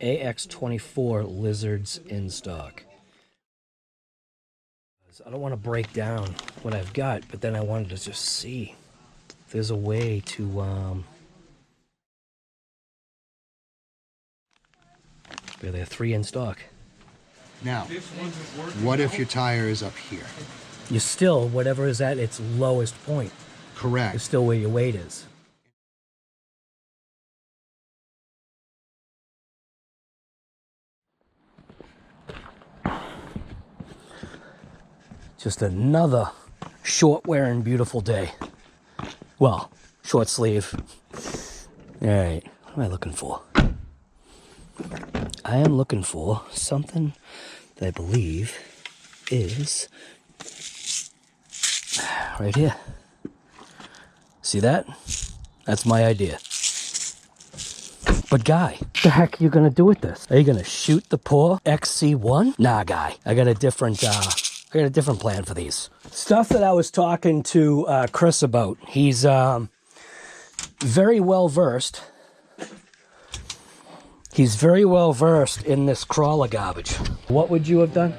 AX24 lizards in stock. I don't want to break down what I've got, but then I wanted to just see if there's a way to there are 3 in stock. Now, what if your tire is up here? You still, whatever is at its lowest point. Correct. Is still where your weight is. Just another short wearing beautiful day. Well, short sleeve. All right, what am I looking for? I am looking for something that I believe is right here. See that? That's my idea. But Guy, what the heck are you gonna do with this? Are you gonna shoot the poor XC1? Nah, Guy, I got a different plan for these. Stuff that I was talking to Chris about. He's very well versed. He's very well versed in this crawler garbage. What would you have done?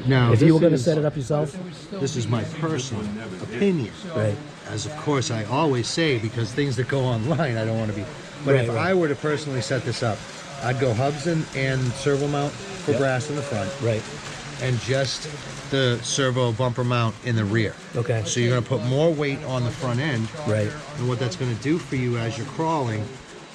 Now, if you were going to set it up yourself? This is my personal opinion. Right. As of course I always say, because things that go online, I don't want to be. But right, if I were to personally set this up, I'd go hubs and servo mount for brass in the front. Right. And just the servo bumper mount in the rear. Okay. So you're going to put more weight on the front end. Right. And what that's going to do for you as you're crawling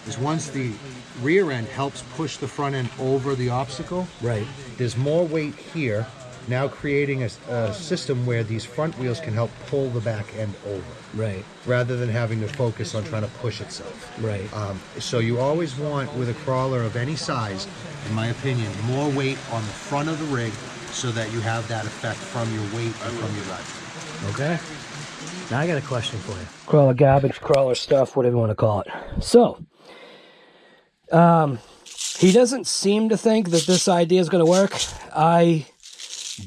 is once the rear end helps push the front end over the obstacle, right, there's more weight here, now creating a system where these front wheels can help pull the back end over. Right. Rather than having to focus on trying to push itself. Right. So you always want, with a crawler of any size, in my opinion, more weight on the front of the rig so that you have that effect from your weight and from your ride. Okay. Now I got a question for you. Crawler garbage, crawler stuff, whatever you want to call it. So, he doesn't seem to think that this idea is going to work. I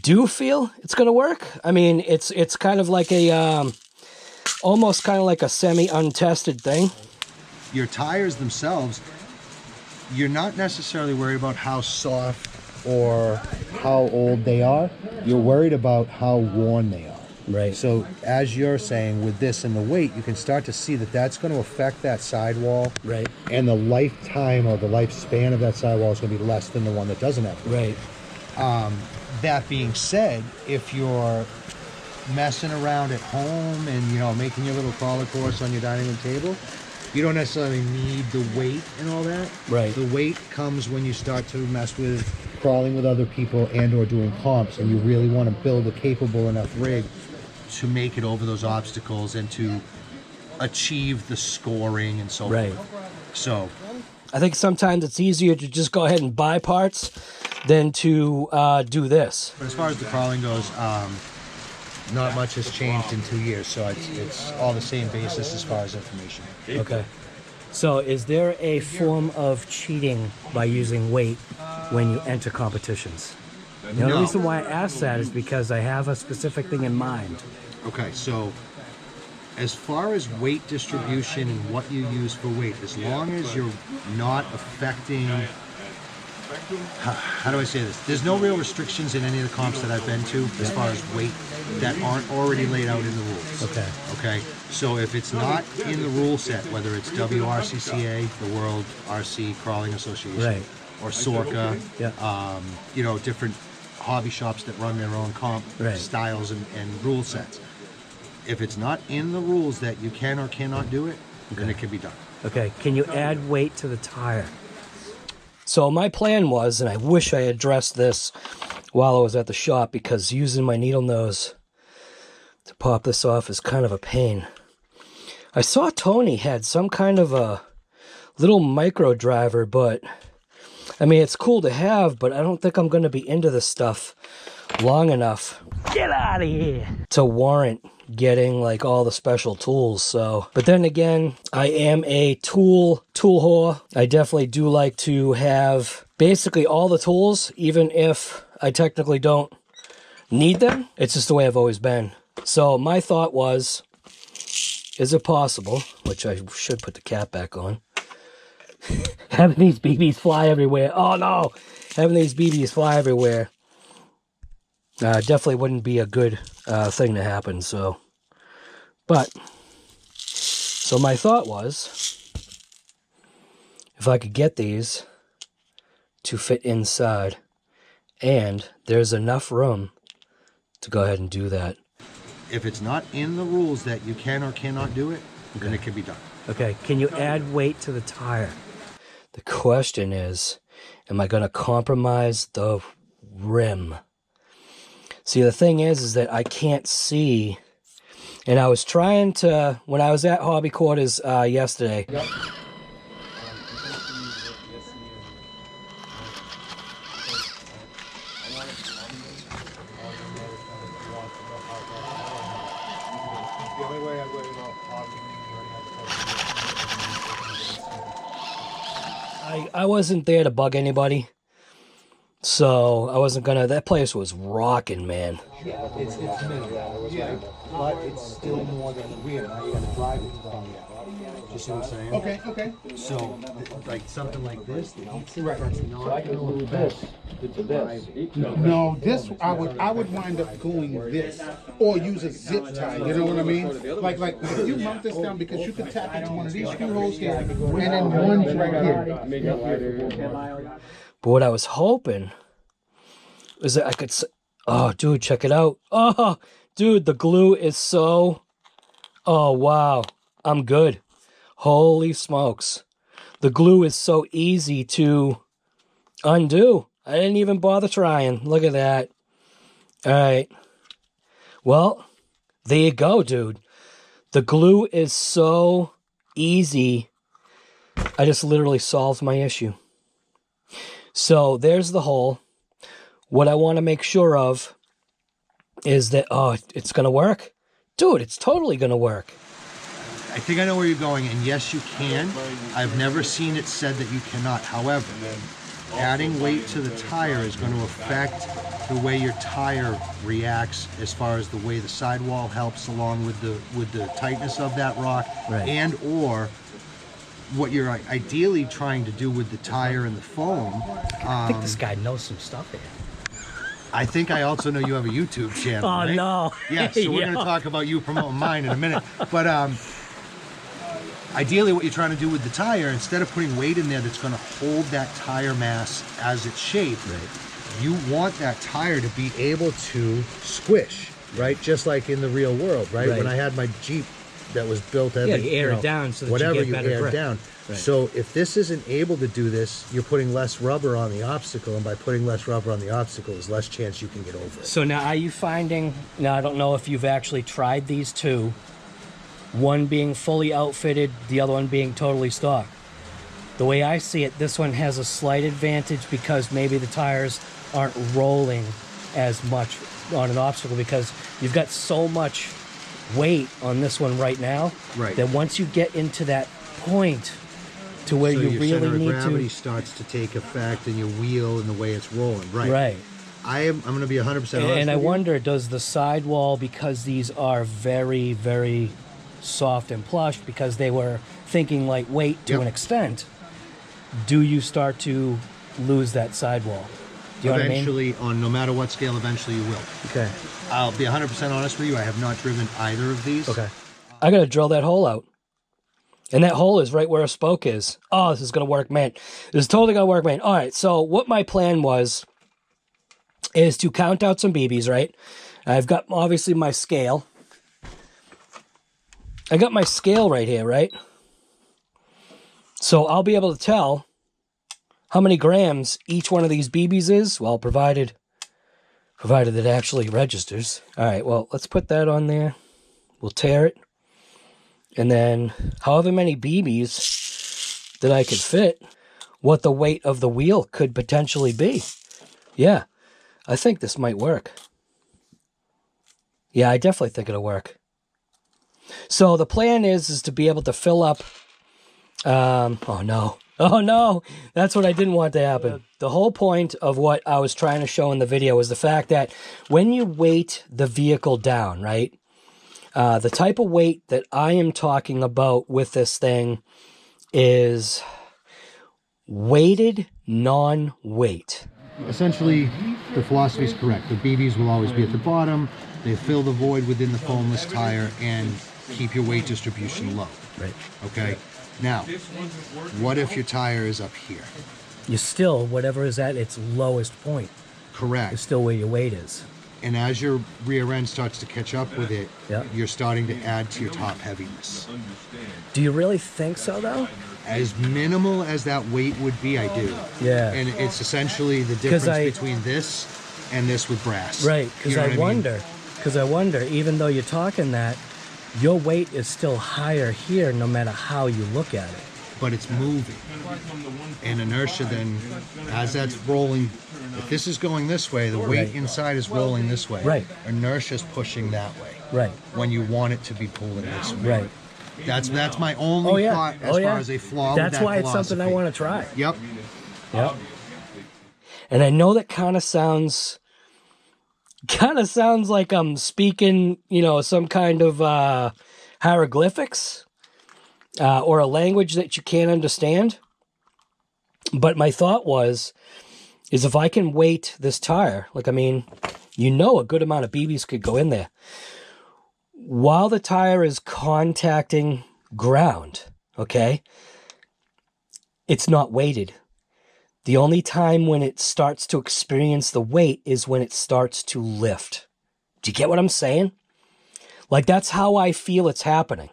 do feel it's going to work. I mean, it's kind of like a, almost kind of like a semi-untested thing. Your tires themselves, you're not necessarily worried about how soft or how old they are. You're worried about how worn they are. Right. So as you're saying, with this and the weight, you can start to see that that's going to affect that sidewall. Right. And the lifetime or the lifespan of that sidewall is going to be less than the one that doesn't have it. Right. That being said, if you're messing around at home and, you know, making your little crawler course on your dining room table, you don't necessarily need the weight and all that. Right. The weight comes when you start to mess with crawling with other people and or doing comps, and you really want to build a capable enough rig to make it over those obstacles and to achieve the scoring and so forth. So I think sometimes it's easier to just go ahead and buy parts than to do this. But as far as the crawling goes, not much has changed in 2 years, so it's all the same basis as far as information. Okay. So is there a form of cheating by using weight when you enter competitions? The only reason why I ask that is because I have a specific thing in mind. Okay, so as far as weight distribution and what you use for weight, as long as you're not affecting, how do I say this? There's no real restrictions in any of the comps that I've been to as far as weight that aren't already laid out in the rules. Okay. Okay, so if it's not in the rule set, whether it's WRCCA, the World RC Crawling Association, right, or SORCA, yeah, you know, different hobby shops that run their own comp styles and rule sets. If it's not in the rules that you can or cannot do it, then it can be done. Okay, can you add weight to the tire? So my plan was, and I wish I addressed this while I was at the shop, because using my needle nose to pop this off is kind of a pain. I saw Tony had some kind of a little micro driver, but I mean, it's cool to have, but I don't think I'm going to be into this stuff long enough. Get out of here! To warrant getting like all the special tools. So, but then again, I am a tool whore. I definitely do like to have basically all the tools, even if I technically don't need them. It's just the way I've always been. So my thought was, is it possible, which I should put the cap back on, having these BBs fly everywhere. Oh no, having these BBs fly everywhere definitely wouldn't be a good thing to happen. So, so my thought was, if I could get these to fit inside, and there's enough room to go ahead and do that. If it's not in the rules that you can or cannot do it, then it can be done. Okay, can you add weight to the tire? The question is, am I going to compromise the rim? See, the thing is that I can't see, and I was trying to, when I was at Hobby Quarters yesterday, Yep. I wasn't there to bug anybody, so I wasn't gonna. That place was rocking, man. Yeah, it's me. Yeah, but it's still more than the rear. Now you got to drive it to the front. You see what I'm saying? Okay, okay. So, like something like this, that's not No, this I would wind up going this or use a zip tie. You know what I mean? Like if you mount this down, because you could tap into one of these screw holes here, and then one's right here. But what I was hoping is that I could. Oh, dude, check it out. Oh, dude, the glue is so. Oh wow, I'm good. Holy smokes. The glue is so easy to undo. I didn't even bother trying. Look at that. All right. Well, there you go, dude. The glue is so easy. I just literally solved my issue. So there's the hole. What I want to make sure of is that, oh, it's going to work. Dude, it's totally going to work. I think I know where you're going, and yes, you can. I've never seen it said that you cannot. However, adding weight to the tire is going to affect the way your tire reacts as far as the way the sidewall helps along with the tightness of that rock, Right. and or what you're ideally trying to do with the tire and the foam. I think this guy knows some stuff here. I think I also know you have a YouTube channel. Oh, right? no. Yeah, so we're going to talk about you promoting mine in a minute. But ideally what you're trying to do with the tire, instead of putting weight in there that's going to hold that tire mass as it's shaped, Right. you want that tire to be able to squish, right? Just like in the real world, right? Right. When I had my Jeep that was built every, Yeah, you air it down so that whatever you get better air grip. down. Right. So if this isn't able to do this, you're putting less rubber on the obstacle, and by putting less rubber on the obstacle, there's less chance you can get over it. So now are you finding, now I don't know if you've actually tried these two, one being fully outfitted, the other one being totally stock. The way I see it, this one has a slight advantage because maybe the tires aren't rolling as much on an obstacle because you've got so much weight on this one right now. Right. That once you get into that point to where So you your really center of need gravity to. starts to take effect, and your wheel and the way it's rolling. Right. Right. I'm going to be 100% honest. And I with you. wonder, does the sidewall, because these are very, very soft and plush, because they were thinking lightweight to Yep. an extent, do you start to lose that sidewall? Do you know what I mean? Eventually, on no matter what scale, eventually you will. Okay. I'll be 100% honest with you. I have not driven either of these. Okay. I got to drill that hole out. And that hole is right where a spoke is. Oh, this is going to work, man. This is totally going to work, man. All right, so what my plan was is to count out some BBs, right? I've got, obviously, my scale. I got my scale right here, right? So I'll be able to tell how many grams each one of these BBs is, well, provided it actually registers. All right, well, let's put that on there. We'll tear it. And then however many BBs that I could fit, what the weight of the wheel could potentially be. Yeah, I think this might work. Yeah, I definitely think it'll work. So the plan is to be able to fill up. Oh no, that's what I didn't want to happen. The whole point of what I was trying to show in the video was the fact that when you weight the vehicle down, right? The type of weight that I am talking about with this thing is, weighted non-weight. Essentially, the philosophy is correct. The BBs will always be at the bottom. They fill the void within the foamless tire and keep your weight distribution low. Right. Okay? Now, what if your tire is up here? You still, whatever is at its lowest point, Correct. is still where your weight is. And as your rear end starts to catch up with it, Yeah. you're starting to add to your top heaviness. Do you really think so, though? As minimal as that weight would be, I do. Yeah. And it's essentially the difference I- between this and this with brass. Right, because You know I what mean? wonder, even though you're talking that, your weight is still higher here no matter how you look at it. But it's moving. And inertia then, as that's rolling, if this is going this way, the weight Right. inside is rolling this way. Right. Inertia's pushing that way. Right, When you want it to be pulling this way. right. That's my only thought as far as a flaw That's with that why it's something I philosophy. want to try. Yep. Yep. And I know that kind of sounds like I'm speaking, some kind of hieroglyphics or a language that you can't understand. But my thought is if I can weight this tire, a good amount of BBs could go in there. While the tire is contacting ground, okay, it's not weighted. The only time when it starts to experience the weight is when it starts to lift. Do you get what I'm saying? That's how I feel it's happening.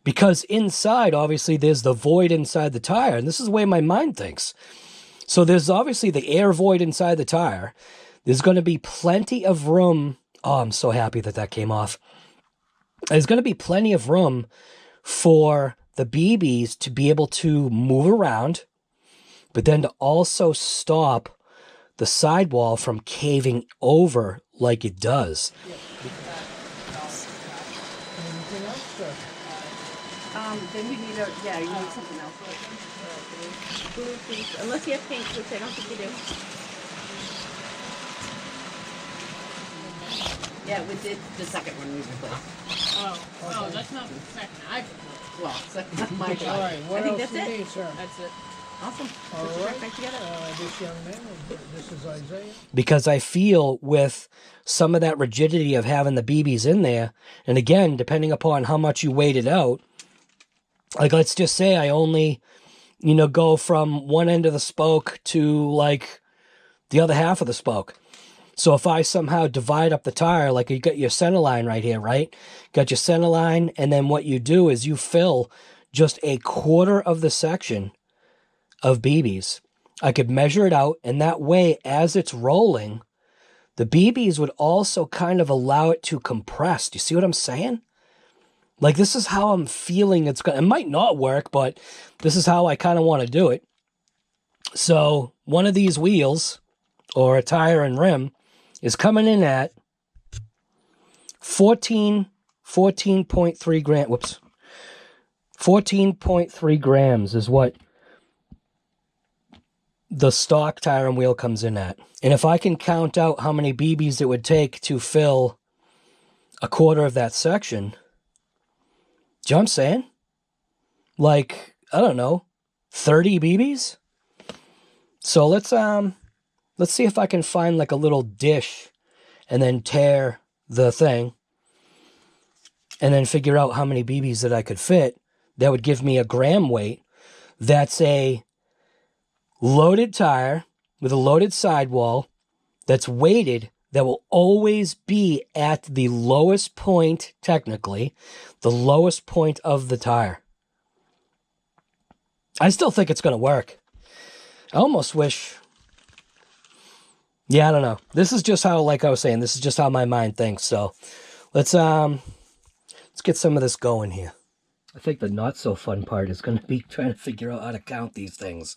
Because inside, obviously, there's the void inside the tire, and this is the way my mind thinks. So there's obviously the air void inside the tire. There's going to be plenty of room. Oh, I'm so happy that came off. There's going to be plenty of room for the BBs to be able to move around, but then to also stop the sidewall from caving over like it does. Then you need you need something else. Unless you have paint, which I don't think you do. Yeah, we did the second one we replaced. Oh, that's not the second. Well, second on my job. All right, what I think else that's you it. need, sir? That's it. Awesome. All Put your right. back together. This young man, this is Isaiah. Because I feel with some of that rigidity of having the BBs in there, and again, depending upon how much you weight it out, let's just say I only, go from one end of the spoke to the other half of the spoke. So if I somehow divide up the tire, you got your center line right here, right? Got your center line, and then what you do is you fill just a quarter of the section of BBs. I could measure it out, and that way, as it's rolling, the BBs would also kind of allow it to compress. Do you see what I'm saying? This is how I'm feeling it's going to... It might not work, but this is how I kind of want to do it. So one of these wheels, or a tire and rim, is coming in at 14.3 grams. Whoops. 14.3 grams is what the stock tire and wheel comes in at. And if I can count out how many BBs it would take to fill a quarter of that section, do you know what I'm saying? I don't know, 30 BBs? So let's see if I can find a little dish and then tear the thing and then figure out how many BBs that I could fit. That would give me a gram weight. That's a loaded tire with a loaded sidewall that's weighted, that will always be at the lowest point, technically, the lowest point of the tire. I still think it's going to work. I almost wish... Yeah, I don't know. This is just how, like I was saying, this is just how my mind thinks. So let's get some of this going here. I think the not so fun part is going to be trying to figure out how to count these things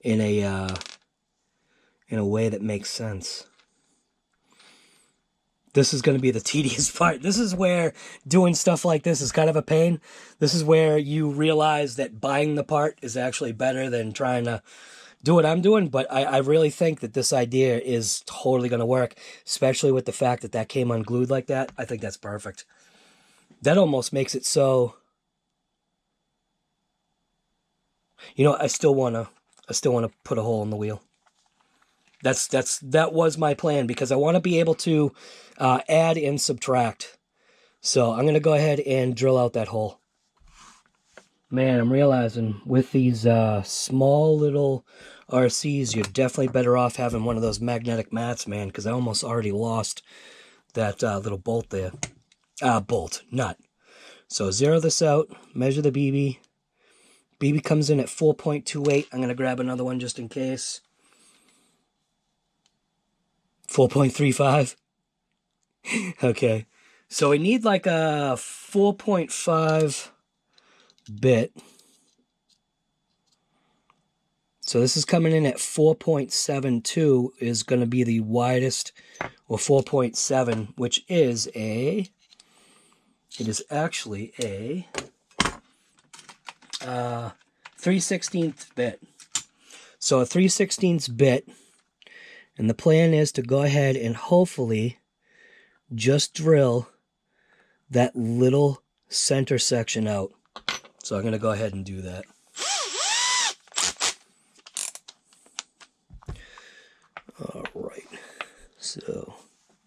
in a way that makes sense. This is going to be the tedious part. This is where doing stuff like this is kind of a pain. This is where you realize that buying the part is actually better than trying to do what I'm doing. But I really think that this idea is totally going to work, especially with the fact that came unglued like that. I think that's perfect. That almost makes it so... I still want to I still want to put a hole in the wheel. That was my plan, because I want to be able to add and subtract. So I'm going to go ahead and drill out that hole. Man, I'm realizing with these small little RCs, you're definitely better off having one of those magnetic mats, man, because I almost already lost that little bolt there. Nut. So zero this out, measure the BB. BB comes in at 4.28. I'm going to grab another one just in case. 4.35. Okay. So we need like a 4.5 bit. So this is coming in at 4.72 is going to be the widest, or 4.7, which is it is actually a 3/16 bit. So a 3/16 bit, and the plan is to go ahead and hopefully just drill that little center section out. So I'm going to go ahead and do that.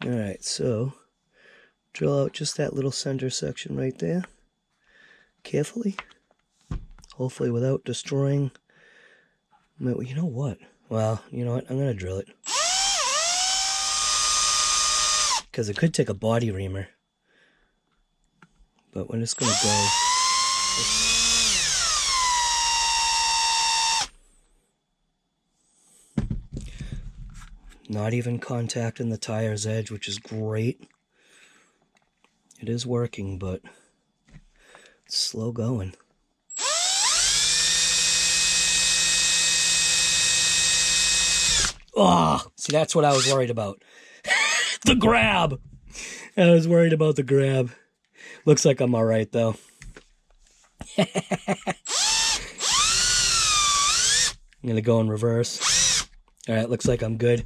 Alright, so drill out just that little center section right there. Carefully. Hopefully without destroying. You know what? Well, you know what? I'm going to drill it. Because it could take a body reamer. But we're just going to go. Not even contacting the tire's edge, which is great. It is working, but it's slow going. Oh, see, that's what I was worried about. The grab. I was worried about the grab. Looks like I'm all right, though. I'm going to go in reverse. All right, looks like I'm good.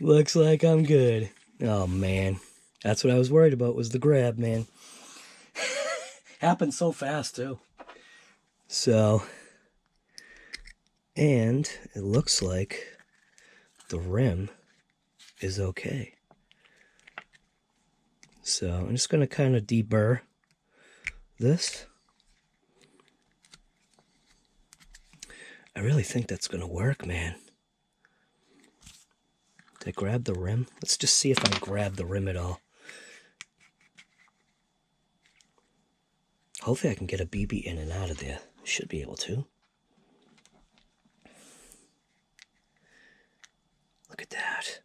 Looks like I'm good. Oh, man. That's what I was worried about, was the grab, man. Happened so fast, too. So, and it looks like the rim is okay. So I'm just going to kind of deburr this. I really think that's going to work, man. Did I grab the rim? Let's just see if I grab the rim at all. Hopefully I can get a BB in and out of there. Should be able to. Look at that.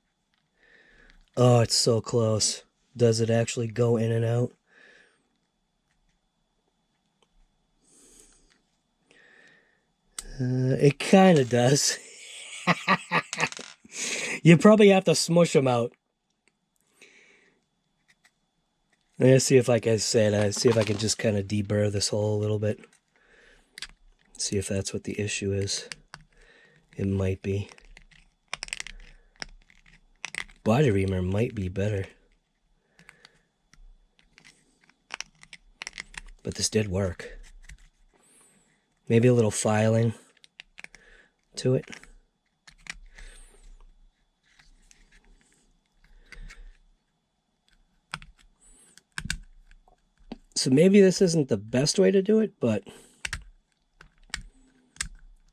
Oh, it's so close. Does it actually go in and out? It kind of does. You probably have to smush them out. Let's see if, like I said, see if I can just kind of deburr this hole a little bit. See if that's what the issue is. It might be. Body reamer might be better. But this did work. Maybe a little filing to it. So maybe this isn't the best way to do it, but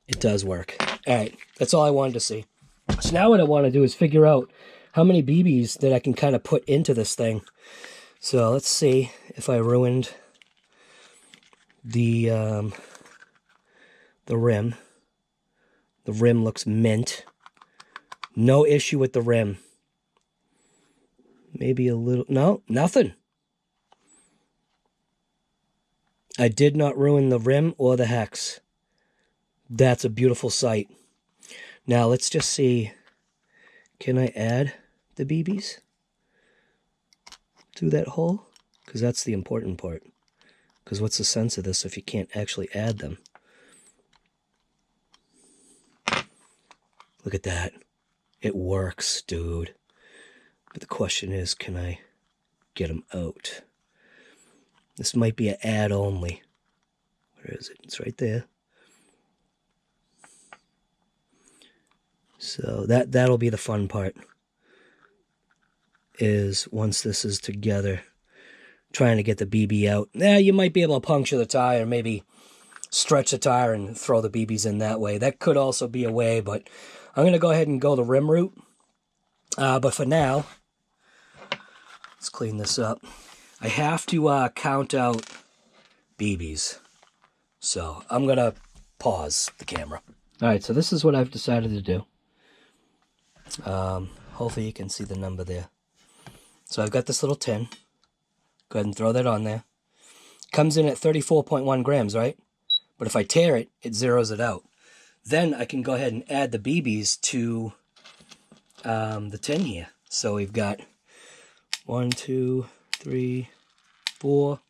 it does work. All right, that's all I wanted to see. So now what I want to do is figure out how many BBs that I can kind of put into this thing. So let's see if I ruined the rim. The rim looks mint. No issue with the rim. Maybe a little... No, nothing. I did not ruin the rim or the hex. That's a beautiful sight. Now let's just see. Can I add the BBs through that hole? Because that's the important part. Because what's the sense of this if you can't actually add them? Look at that. It works, dude. But the question is, can I get them out? This might be an add only. Where is it? It's right there. So that'll be the fun part, is once this is together, trying to get the BB out. You might be able to puncture the tire, maybe stretch the tire and throw the BBs in that way. That could also be a way, but I'm going to go ahead and go the rim route. But for now, let's clean this up. I have to count out BBs. So I'm going to pause the camera. All right, so this is what I've decided to do. Hopefully you can see the number there. So I've got this little tin. Go ahead and throw that on there. Comes in at 34.1 grams, right? But if I tear it, it zeroes it out. Then I can go ahead and add the BBs to the tin here. So we've got 1, 2, 3, 4.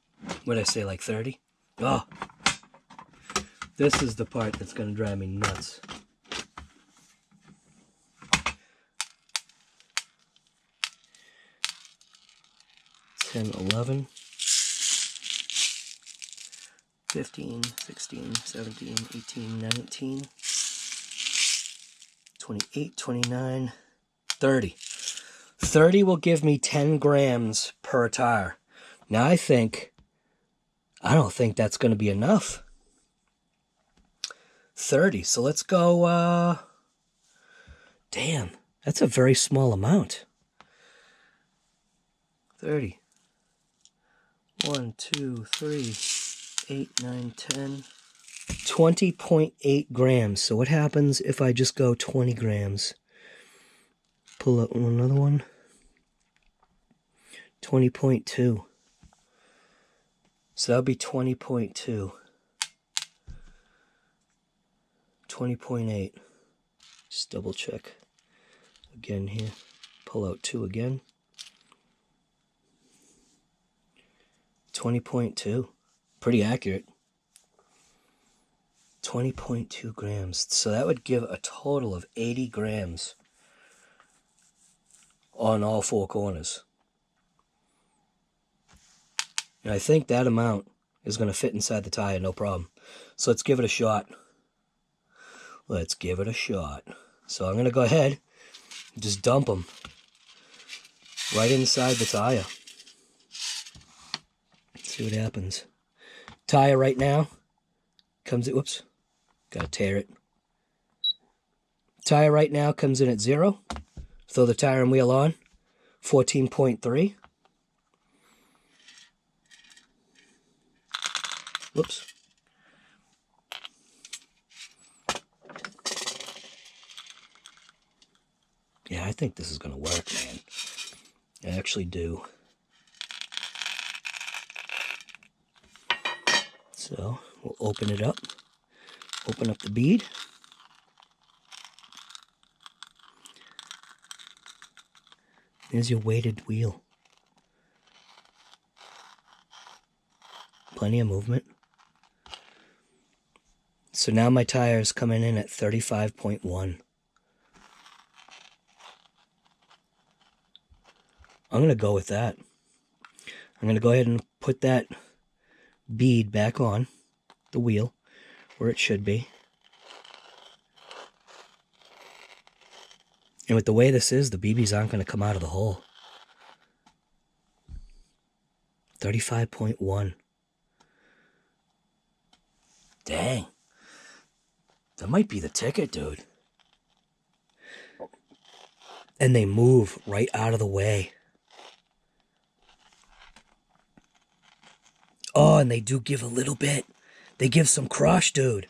What did I say, like 30? Oh, this is the part that's going to drive me nuts. $10, $11, $15, $16, $17, $18, $19, $28, $29, $30. $30 will give me 10 grams per tire. Now I don't think that's going to be enough. 30. So let's go, damn, that's a very small amount. 30. 1, 2, 3, 8, 9, 10. 20.8 grams. So what happens if I just go 20 grams? Pull up another one. 20.2. So that'll be 20.2. 20.8. Just double check again here. Pull out 2 again. 20.2. Pretty accurate. 20.2 grams. So that would give a total of 80 grams on all 4 corners. And I think that amount is going to fit inside the tire, no problem. So let's give it a shot. Let's give it a shot. So I'm going to go ahead and just dump them right inside the tire. See what happens. Tire right now comes in, whoops, gotta tear it. Tire right now comes in at 0. Throw the tire and wheel on, 14.3. Whoops. Yeah, I think this is gonna work, man. I actually do. So we'll open it up. Open up the bead. There's your weighted wheel. Plenty of movement. So now my tire is coming in at 35.1. I'm going to go with that. I'm going to go ahead and put that bead back on the wheel where it should be. And with the way this is, the BBs aren't going to come out of the hole. 35.1. Dang. That might be the ticket, dude. And they move right out of the way. Oh, and they do give a little bit. They give some crush, dude.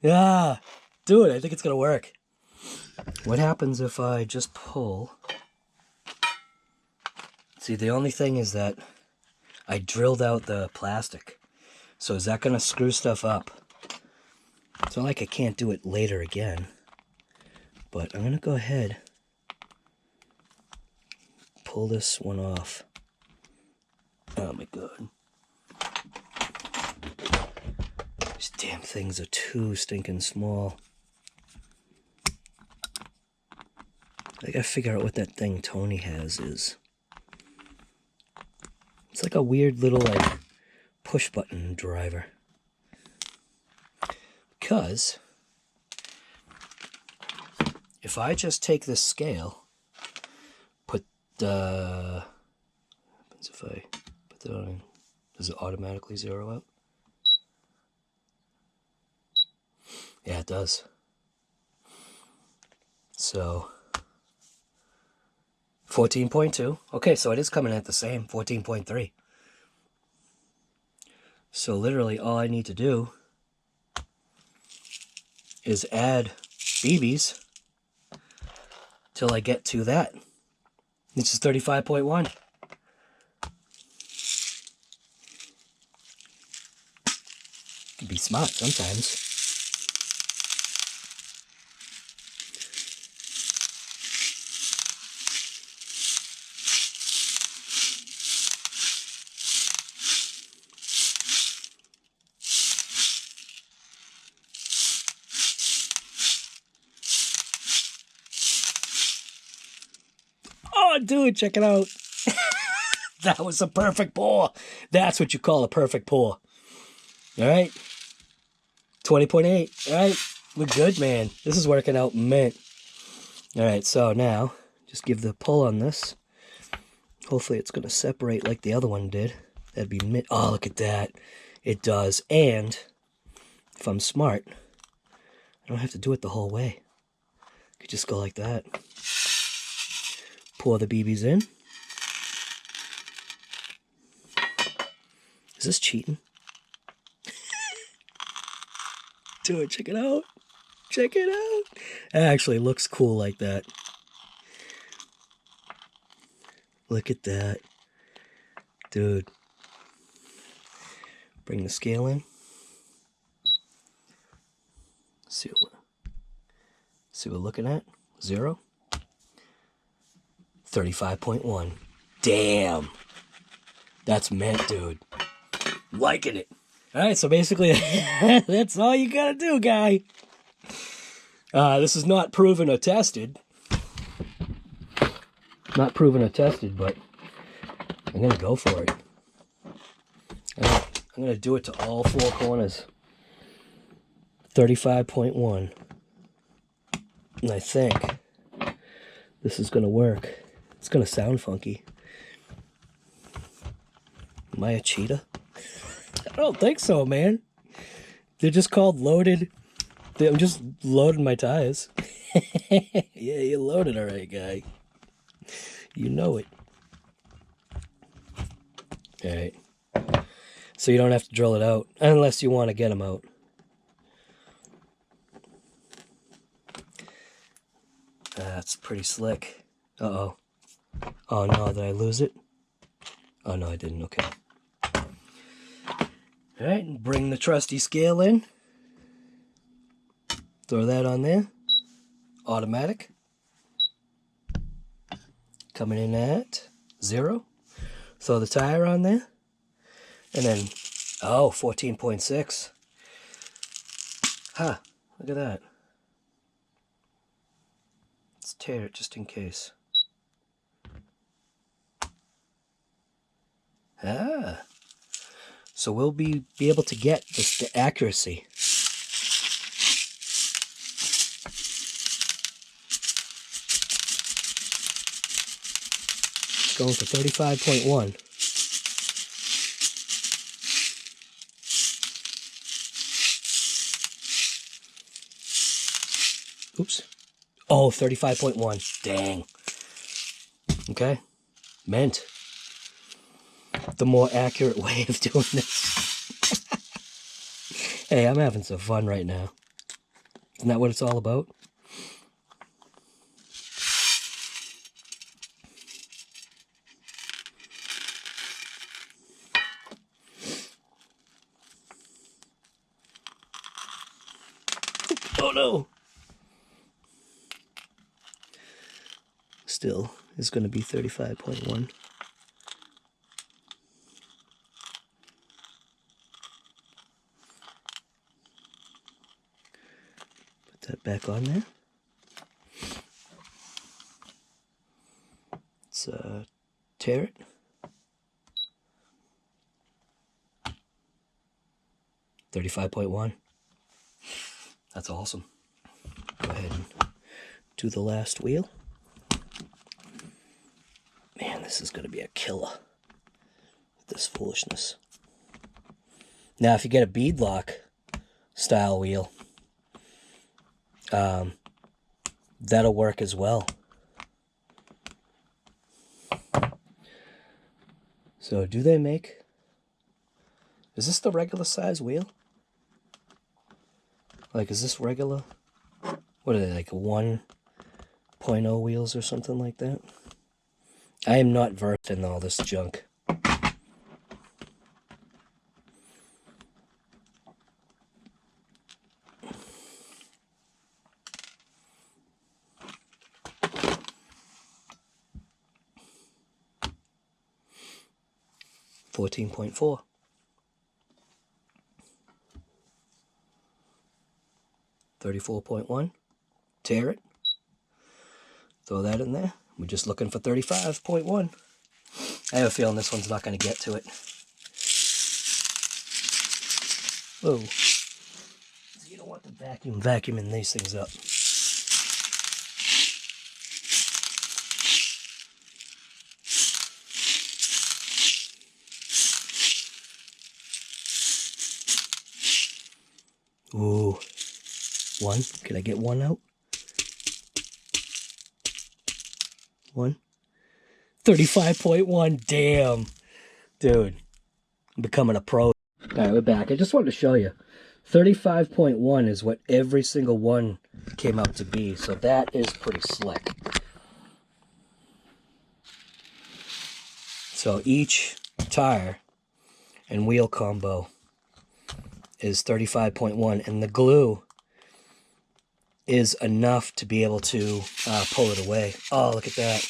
Yeah. Dude, I think it's going to work. What happens if I just pull? See, the only thing is that I drilled out the plastic. So is that going to screw stuff up? It's not like I can't do it later again. But I'm going to go ahead. Pull this one off. Oh my god. These damn things are too stinking small. I gotta figure out what that thing Tony has is. It's like a weird little like push button driver. Because if I just take this scale, put the... What happens if I put that on? Does it automatically zero out? Yeah, it does. So 14.2. Okay, so it is coming at the same 14.3. So literally all I need to do is add BBs till I get to that. This is 35.1. Can be smart sometimes. Oh, dude, check it out. That was a perfect pour. That's what you call a perfect pour. All right. 20.8. All right. We're good, man. This is working out mint. All right. So now just give the pull on this. Hopefully it's going to separate like the other one did. That'd be mint. Oh, look at that. It does. And if I'm smart, I don't have to do it the whole way. I could just go like that. Pour the BBs in. Is this cheating? Dude, check it out. Check it out. It actually looks cool like that. Look at that. Dude. Bring the scale in. See what we're looking at. 0. 35.1. Damn. That's mint, dude. Liking it. Alright, so basically, that's all you gotta do, guy. This is not proven or tested. Not proven or tested, but I'm gonna go for it. I'm gonna do it to all 4 corners. 35.1. And I think this is gonna work. It's gonna sound funky. Am I a cheetah? I don't think so, man. They're just called loaded. I'm just loading my tires. Yeah, you're loaded, all right, guy. You know it. All right. So you don't have to drill it out unless you want to get them out. That's pretty slick. Uh-oh. Oh, no, did I lose it? Oh, no, I didn't. Okay. All right, bring the trusty scale in. Throw that on there. Automatic. Coming in at 0. Throw the tire on there. And then, oh, 14.6. Huh, look at that. Let's tear it just in case. Ah. So we'll be able to get the accuracy. Going for 35.1. Oops. Oh, 35.1. Dang. Okay. Mint. The more accurate way of doing this. Hey, I'm having some fun right now. Isn't that what it's all about? Oh no! Still is going to be 35.1. Put that back on there. Let's tear it. $35.1. That's awesome. Go ahead and do the last wheel. Man, this is going to be a killer. This foolishness. Now, if you get a beadlock style wheel, that'll work as well. So, do they make... Is this the regular size wheel? Like, is this regular? What are they, like 1.0 wheels or something like that? I am not versed in all this junk. $14.4. $34.1. Tear it. Throw that in there. We're just looking for 35.1. I have a feeling this one's not going to get to it. Whoa. You don't want the vacuuming these things up. Ooh. One. Can I get one out? One. 35.1. Damn. Dude. I'm becoming a pro. Alright, we're back. I just wanted to show you. 35.1 is what every single one came out to be. So that is pretty slick. So each tire and wheel combo is 35.1, and the glue is enough to be able to pull it away. Oh, look at that.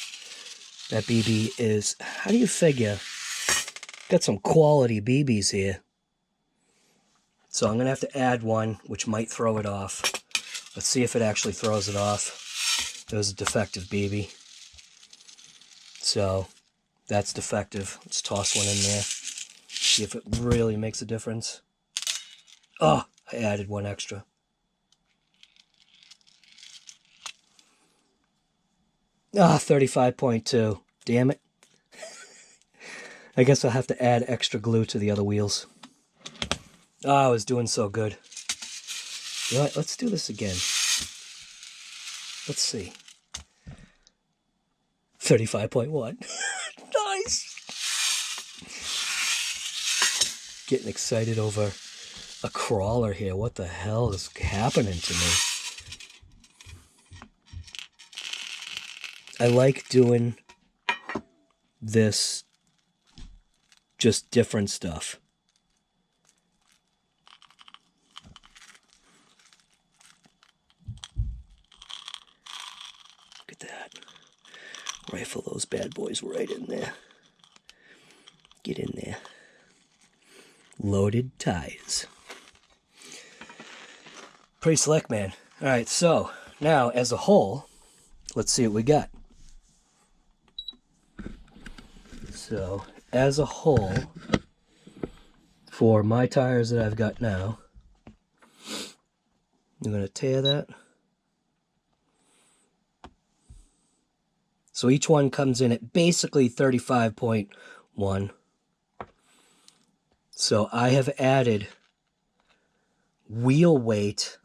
That BB is, how do you figure? Got some quality BBs here. So I'm going to have to add one, which might throw it off. Let's see if it actually throws it off. It was a defective BB. So that's defective. Let's toss one in there. See if it really makes a difference. Oh, I added one extra. Ah, 35.2. Damn it. I guess I'll have to add extra glue to the other wheels. Oh, I was doing so good. You know what? Let's do this again. Let's see. 35.1. Nice. Getting excited over a crawler here. What the hell is happening to me? I like doing this, just different stuff. Look at that. Rifle those bad boys right in there. Get in there. Loaded tires. Pretty slick, man. Alright, so now as a whole, let's see what we got. So, as a whole, for my tires that I've got now, I'm going to tear that. So each one comes in at basically 35.1. So I have added wheel weight.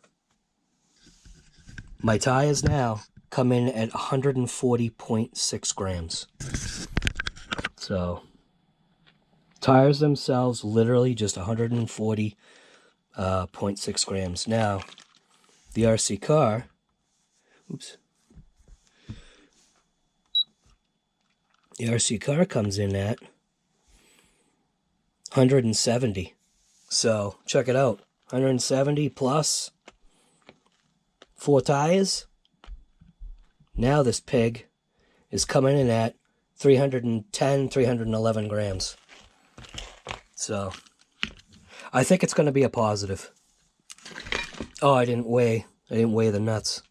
My tires now come in at 140.6 grams. So tires themselves literally just 140.6 grams. Now the RC car, oops. The RC car comes in at 170. So check it out. 170 plus 4 tires. Now this pig is coming in at 310, 311 grams. So I think it's going to be a positive. Oh, I didn't weigh the nuts.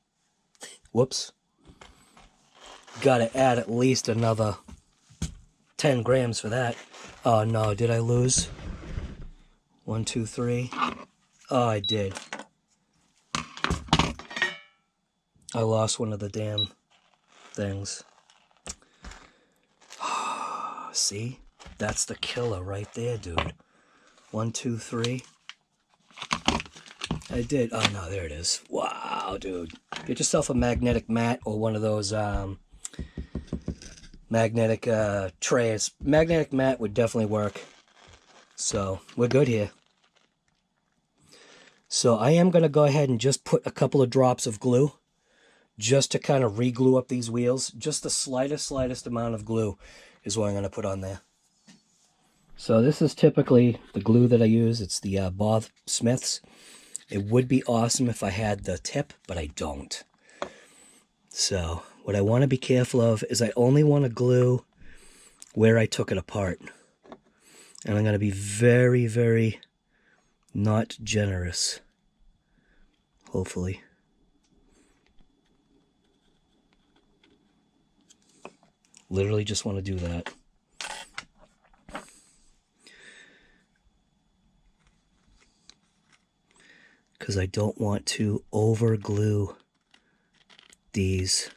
Whoops. Got to add at least another 10 grams for that. Oh no, did I lose? 1, 2, 3. Oh, I did. I lost one of the damn things. See? That's the killer right there, dude. 1, 2, 3. I did. Oh, no, there it is. Wow, dude. Get yourself a magnetic mat or one of those magnetic trays. Magnetic mat would definitely work. So, we're good here. So, I am going to go ahead and just put a couple of drops of glue just to kind of re-glue up these wheels. Just the slightest amount of glue is what I'm going to put on there. So this is typically the glue that I use. It's the Bob Smith's. It would be awesome if I had the tip, but I don't. So what I want to be careful of is I only want to glue where I took it apart. And I'm going to be very, very not generous. Hopefully. Literally just want to do that. Because I don't want to over glue these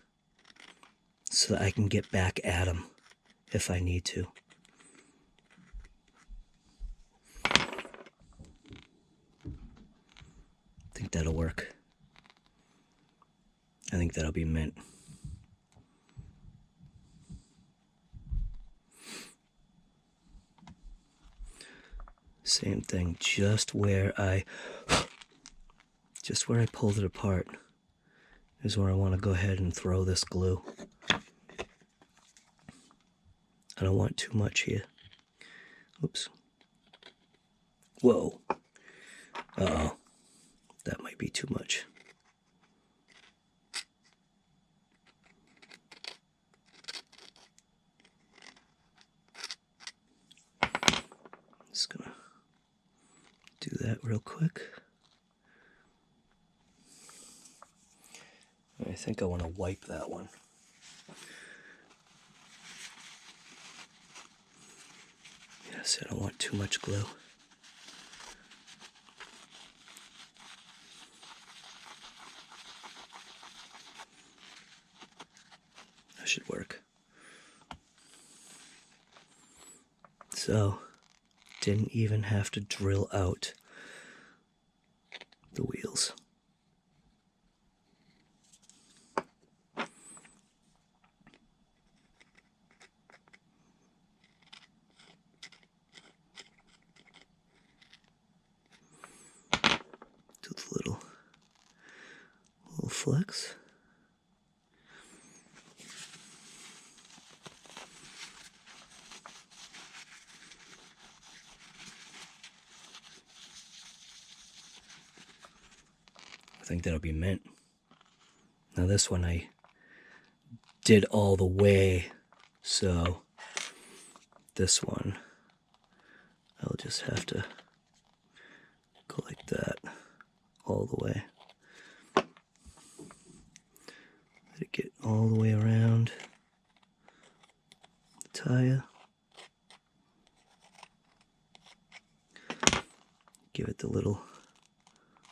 so that I can get back at them if I need to. I think that'll work. I think that'll be mint. Same thing, just where I pulled it apart is where I want to go ahead and throw this glue. I don't want too much here. Oops. Whoa. Uh-oh. That might be too much. Just gonna do that real quick. I think I want to wipe that one. Yes, I don't want too much glue. That should work. So, didn't even have to drill out the wheels. Do the little flex. I think that'll be mint. Now this one I did all the way, so this one I'll just have to go like that all the way. Let it get all the way around the tire. Give it the little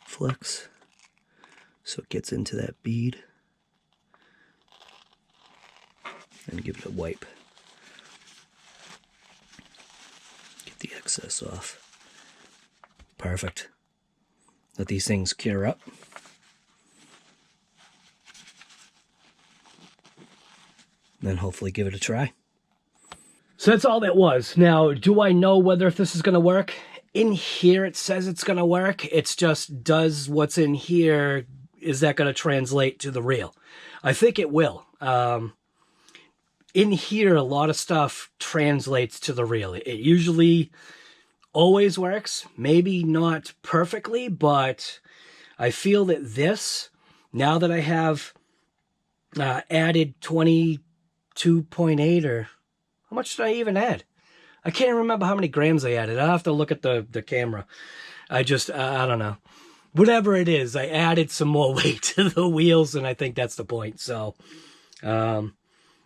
flex so it gets into that bead. And give it a wipe. Get the excess off. Perfect. Let these things cure up. Then hopefully give it a try. So that's all that was. Now, do I know whether if this is going to work? In here it says it's going to work. It's just, does what's in here, is that going to translate to the reel? I think it will. In here, a lot of stuff translates to the reel. It usually always works. Maybe not perfectly, but I feel that this, now that I have added 22.8, or how much did I even add? I can't remember how many grams I added. I'll have to look at the camera. I don't know. Whatever it is, I added some more weight to the wheels, and I think that's the point. So,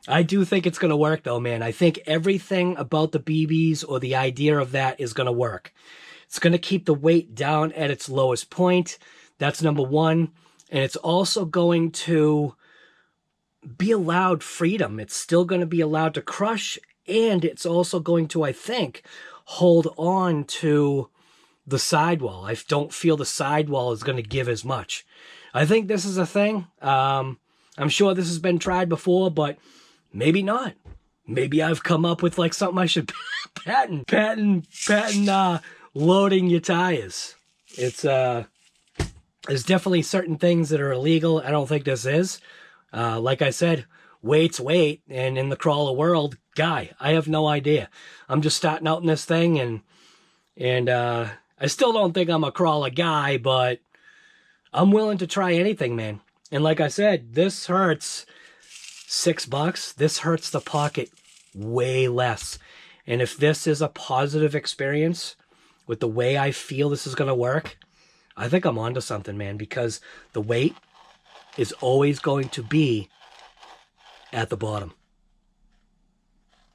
I do think it's going to work, though, man. I think everything about the BBs or the idea of that is going to work. It's going to keep the weight down at its lowest point. That's number one. And it's also going to be allowed freedom. It's still going to be allowed to crush, and it's also going to, I think, hold on to the sidewall. I don't feel the sidewall is going to give as much. I think this is a thing. I'm sure this has been tried before, but maybe not. Maybe I've come up with like something I should patent loading your tires. It's there's definitely certain things that are illegal. I don't think this is. Like I said, weight's weight, and in the crawler world, guy, I have no idea. I'm just starting out in this thing, and I still don't think I'm a crawler guy, but I'm willing to try anything, man. And like I said, this hurts $6. This hurts the pocket way less. And if this is a positive experience with the way I feel this is going to work, I think I'm onto something, man, because the weight is always going to be at the bottom.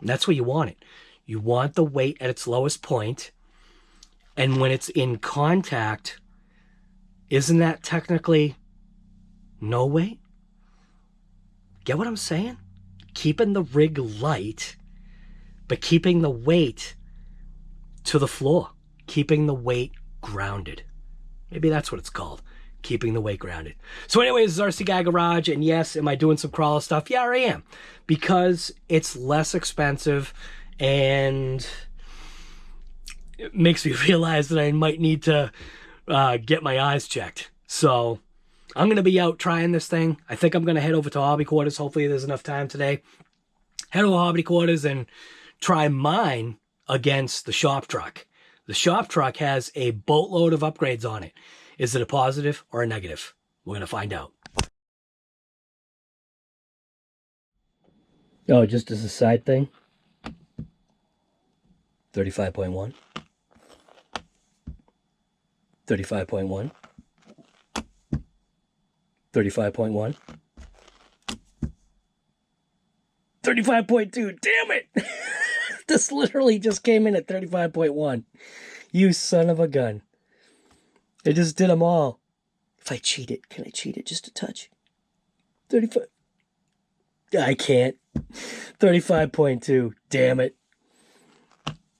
And that's where you want it. You want the weight at its lowest point, and when it's in contact, isn't that technically no weight? Get what I'm saying? Keeping the rig light, but keeping the weight to the floor. Keeping the weight grounded. Maybe that's what it's called. Keeping the weight grounded. So anyways, this is RC Guy Garage, and yes, am I doing some crawler stuff? Yeah, I am. Because it's less expensive, and it makes me realize that I might need to get my eyes checked. So I'm going to be out trying this thing. I think I'm going to head over to Hobby Quarters. Hopefully there's enough time today. Head over to Hobby Quarters and try mine against the shop truck. The shop truck has a boatload of upgrades on it. Is it a positive or a negative? We're going to find out. Oh, just as a side thing. 35.1. 35.1. 35.1. 35.2. Damn it! This literally just came in at 35.1. You son of a gun. I just did them all. If I cheat it, can I cheat it just a touch? 35. I can't. 35.2. Damn it.